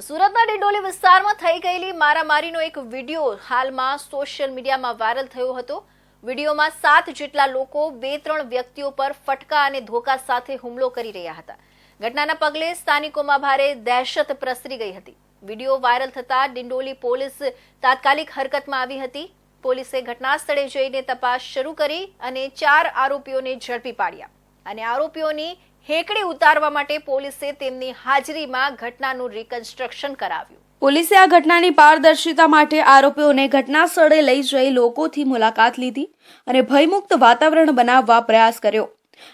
સુરતના ડિંડોલી વિસ્તારમાં થઈ ગયેલી મારામારીનો એક વિડીયો હાલમાં સોશિયલ મીડિયામાં વાયરલ થયો હતો। વિડીયોમાં 7 જેટલા લોકો 2-3 વ્યક્તિઓ પર ફટકા અને ધોકા સાથે હુમલો કરી રહ્યા હતા। ઘટનાના પગલે સ્થાનિકોમાં ભારે દહેશત પ્રસરી ગઈ હતી। વિડીયો વાયરલ થતા ડિંડોલી પોલીસ તાત્કાલિક હરકતમાં આવી હતી। પોલીસે ઘટના સ્થળે જઈને તપાસ શરૂ કરી અને 4 આરોપીઓને ઝડપી પાડ્યા અને આરોપીઓની હેકડી ઉતારવા માટે પોલીસે તેમની હાજરીમાં ઘટનાનું રિકન્સ્ટ્રક્શન કરાવ્યું। પોલીસે આ ઘટનાની પારદર્શિતા માટે આરોપીઓને ઘટના સ્થળે લઈ જઈ લોકોથી મુલાકાત લીધી અને ભયમુક્ત વાતાવરણ બનાવવા પ્રયાસ કર્યો।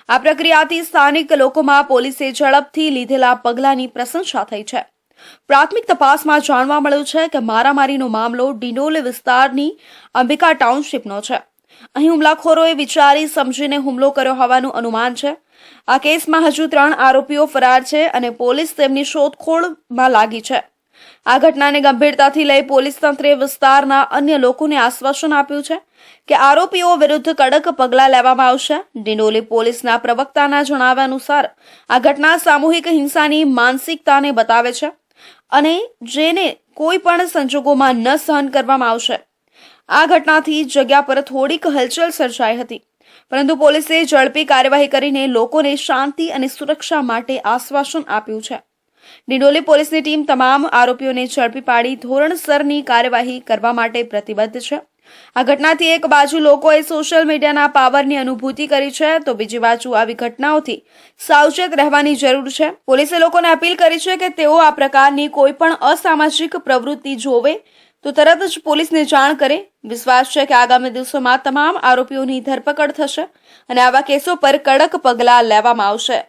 આ પ્રક્રિયાથી સ્થાનિક લોકોમાં પોલીસે ઝડપથી લીધેલા પગલાંની પ્રશંસા થઈ છે। પ્રાથમિક તપાસમાં જાણવા મળ્યું છે કે મારામારીનો મામલો ડિંડોલી વિસ્તારની અંબિકા ટાઉનશીપનો છે। અહીં હુમલાખોરોએ વિચારી સમજીને હુમલો કર્યો હોવાનું અનુમાન છે। આ કેસમાં હજુ 3 આરોપીઓ ફરાર છે અને પોલીસ તેમની શોધખોળમાં લાગી છે। આ ઘટનાને ગંભીરતાથી લઈ પોલીસ તંત્રે વિસ્તારના અન્ય લોકોને આશ્વાસન આપ્યું છે કે આરોપીઓ વિરુદ્ધ કડક પગલાં લેવામાં આવશે। ડિંડોલી પોલીસના પ્રવક્તાના જણાવ્યા અનુસાર આ ઘટના સામૂહિક હિંસાની માનસિકતાને બતાવે છે અને જેને કોઈ પણ સંજોગોમાં ન સહન કરવામાં આવશે। આ ઘટનાથી જગ્યા પર થોડીક હલચલ સર્જાઈ હતી, પરંતુ પોલીસે ઝડપી કાર્યવાહી કરીને લોકોને શાંતિ અને સુરક્ષા માટે આશ્વાસન આપ્યું છે। ડિંડોલી પોલીસની ટીમ તમામ આરોપીઓને ઝડપી પાડી ધોરણસરની કાર્યવાહી કરવા માટે પ્રતિબદ્ધ છે। આ ઘટનાથી એક બાજુ લોકોએ સોશિયલ મીડિયાના પાવરની અનુભૂતિ કરી છે, તો બીજી બાજુ આવી ઘટનાઓથી સાવચેત રહેવાની જરૂર છે। પોલીસે લોકોને અપીલ કરી છે કે તેઓ આ પ્રકારની કોઈ પણ અસામાજિક પ્રવૃત્તિ જોવે તો તરત જ પોલીસને જાણ કરે। વિશ્વાસ છે કે આગામી દિવસોમાં તમામ આરોપીઓની ધરપકડ થશે અને આવા કેસો પર કડક પગલાં લેવામાં આવશે।